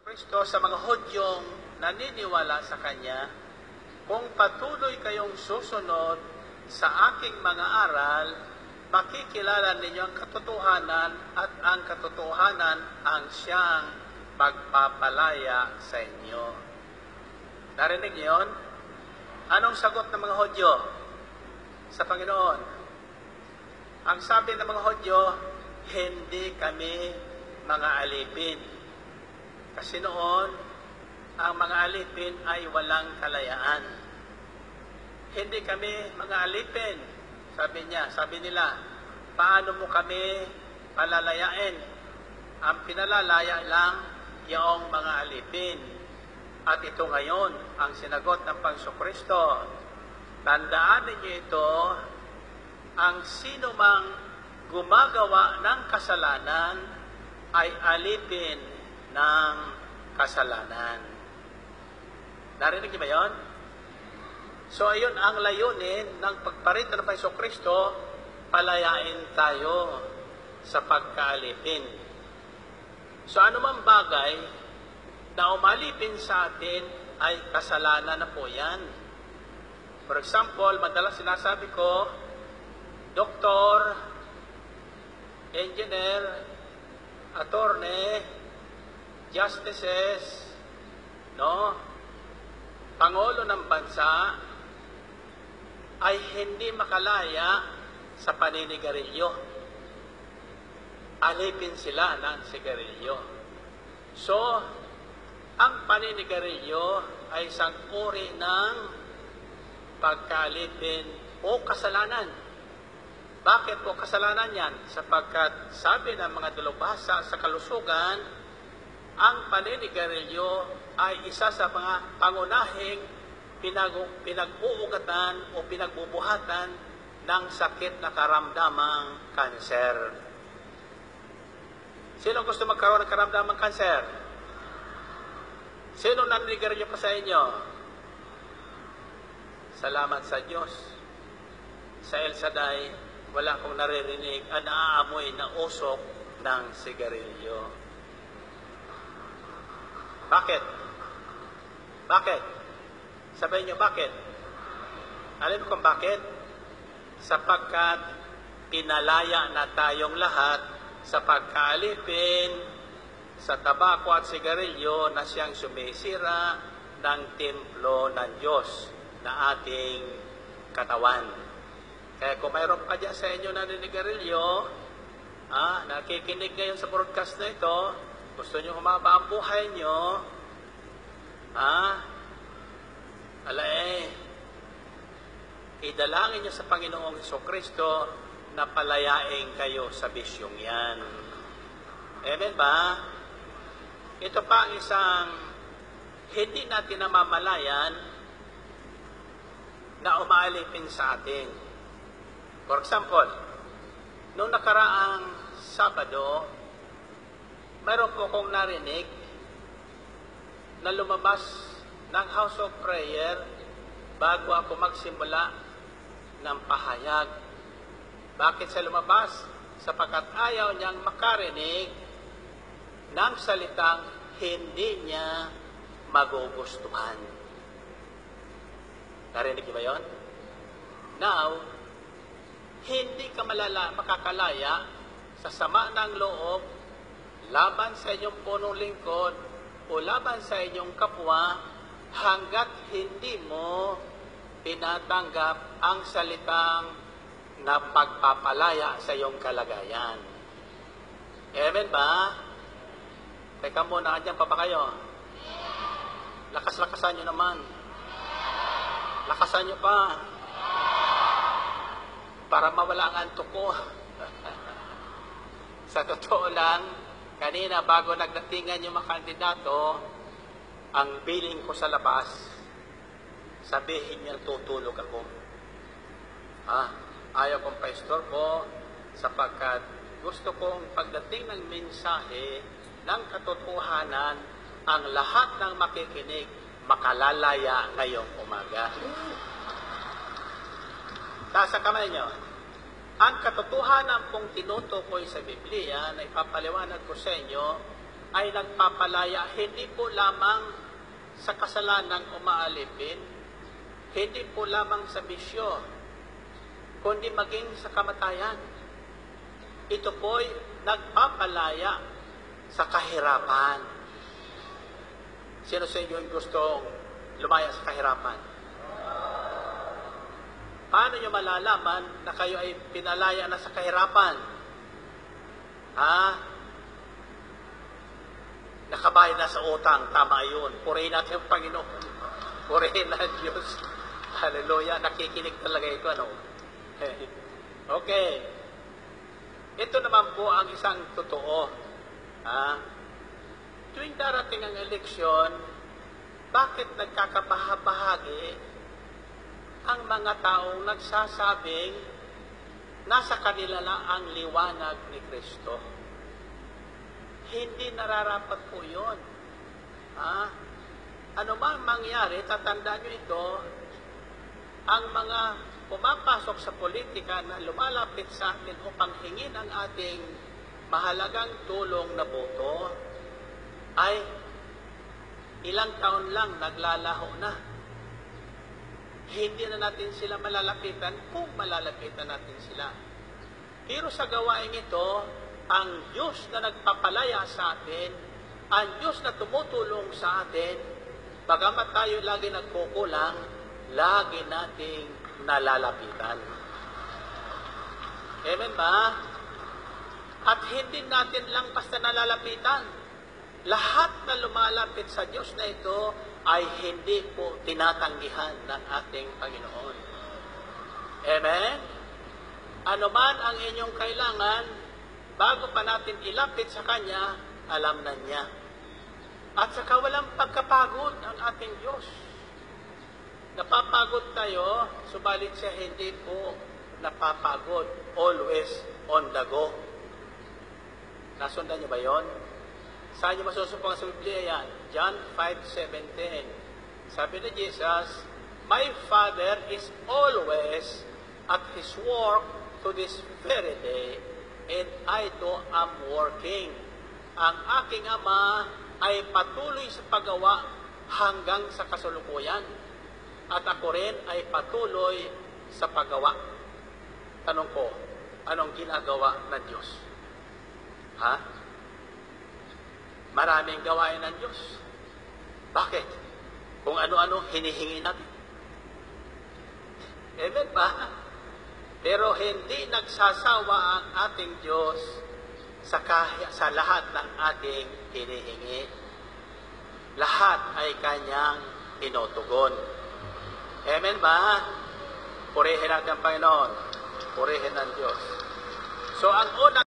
Kristo sa mga Hudyong naniniwala sa Kanya, kung patuloy kayong susunod sa aking mga aral, makikilala ninyo ang katotohanan at ang katotohanan ang siyang magpapalaya sa inyo. Narinig niyo yun? Anong sagot ng mga Hudyo sa Panginoon? Ang sabi ng mga Hudyo, hindi kami mga alipin. Kasi noon, ang mga alipin ay walang kalayaan. Hindi kami mga alipin. Sabi nila, paano mo kami palalayain? Ang pinalalaya lang yung mga alipin. At ito ngayon, ang sinagot ng Panginoon. Tandaan ninyo ito, ang sino mang gumagawa ng kasalanan ay alipin ng kasalanan. Narinig niyo ba yun? So, ayun ang layunin ng pagparito ng Panginoon, palayain tayo sa pagkaalipin. So, anumang bagay na umalipin sa atin ay kasalanan na po yan. For example, madalas sinasabi ko, doktor, engineer, attorney, justices, Pangulo ng bansa ay hindi makalaya sa paninigarilyo. Alipin sila ng sigarilyo. So, ang paninigarilyo ay isang uri ng pagkalipin o kasalanan. Bakit po kasalanan yan? Sapagkat sabi ng mga dalubhasa sa kalusugan, ang paninigarilyo ay isa sa mga pangunahing pinag-uugatan o pinagbubuhatan ng sakit na karamdamang kanser. Sino gusto magkaroon ng karamdamang kanser? Sino naninigarilyo pa sa inyo? Salamat sa Diyos. Sa El Shaddai, wala akong naririnig ang naaamoy na usok ng sigarilyo. Bakit? Bakit? Sabihin niyo bakit? Alam mo kung bakit? Sapagkat pinalaya na tayong lahat sa pagkaalipin, sa tabako at sigarilyo na siyang sumisira ng templo ng Diyos na ating katawan. Kaya kung mayroon pa dyan sa inyo na naninigarilyo, nakikinig ngayon sa broadcast na ito, gusto nyo humaba ang buhay nyo, idalangin nyo sa Panginoong Jesucristo na palayain kayo sa bisyong yan. Amen ba? Ito pa ang isang hindi natin namamalayan na umaalipin sa atin. For example, noong nakaraang Sabado, mayroon po akong narinig na lumabas ng House of Prayer bago ako magsimula ng pahayag. Bakit siya lumabas? Sapagkat ayaw niyang makarinig ng salitang hindi niya magugustuhan. Narinig niyo ba yun? Now, hindi ka makakalaya sa sama ng loob laban sa inyong punong lingkod o laban sa inyong kapwa hanggat hindi mo tinatanggap ang salitang na pagpapalaya sa iyong kalagayan. Amen ba? Teka muna, andyan pa ba kayo? Lakas-lakasan nyo naman. Lakasan nyo pa. Para mawala ang antok ko. Sa totoo lang, kanina bago nagdatingan yung mga kandidato, ang billing ko sa labas, sabihin niya tutulog ako. Ayaw kong pastor ko sapagkat gusto kong pagdating ng mensahe ng katotohanan, ang lahat ng makikinig makalalaya ngayong umaga. Taas ang kamay niyo. Ang katotohanan pong tinutukoy sa Biblia na ipapaliwanag ko sa inyo ay nagpapalaya hindi po lamang sa kasalanang umaalipin, hindi po lamang sa bisyo, kundi maging sa kamatayan. Ito po'y nagpapalaya sa kahirapan. Sino sa inyo yung gustong lumaya sa kahirapan? Paano nyo malalaman na kayo ay pinalaya na sa kahirapan? Nakabayad na sa utang, tama yun. Purihin natin ang Panginoon. Purihin na Diyos. Hallelujah. Nakikinig talaga ito, ano? Okay. Ito naman po ang isang totoo. Tuwing darating ang eleksyon, bakit nagkakabahabahagi ang mga taong nagsasabing nasa kanila na ang liwanag ni Kristo? Hindi nararapat po yun. Ano man mangyari, tatandaan nyo ito, ang mga pumapasok sa politika na lumalapit sa atin upang hingin ang ating mahalagang tulong na boto, ay ilang taon lang naglalaho na. Hindi na natin sila malalapitan kung malalapitan natin sila. Pero sa gawain ito, ang Diyos na nagpapalaya sa atin, ang Diyos na tumutulong sa atin, bagamat tayo lagi nagkukulang, lagi nating nalalapitan. Amen ba? At hindi natin lang basta nalalapitan. Lahat na lumalapit sa Diyos na ito ay hindi po tinatanggihan ng ating Panginoon. Amen? Ano man ang inyong kailangan, bago pa natin ilapit sa Kanya, alam na niya. At saka walang pagkapagod ang ating Diyos. Napapagod tayo, subalit siya hindi po napapagod. Always on the go. Nasundan niyo ba yon? Saan niyo masusupang sa Biblia yan? John 5:17. Sabi ni Jesus, "My Father is always at His work to this very day, and I too am working." Ang aking Ama ay patuloy sa paggawa hanggang sa kasulukuyan. At ako rin ay patuloy sa paggawa. Tanong ko, anong ginagawa ng Diyos? Maraming gawain ng Diyos. Bakit? Kung ano-ano hinihingi natin. Amen ba? Pero hindi nagsasawa ang ating Diyos sa lahat ng ating hinihingi. Lahat ay Kanyang tinutugon. Amen ba? Purihin natin ang Panginoon. Purihin ng Diyos. So ang unang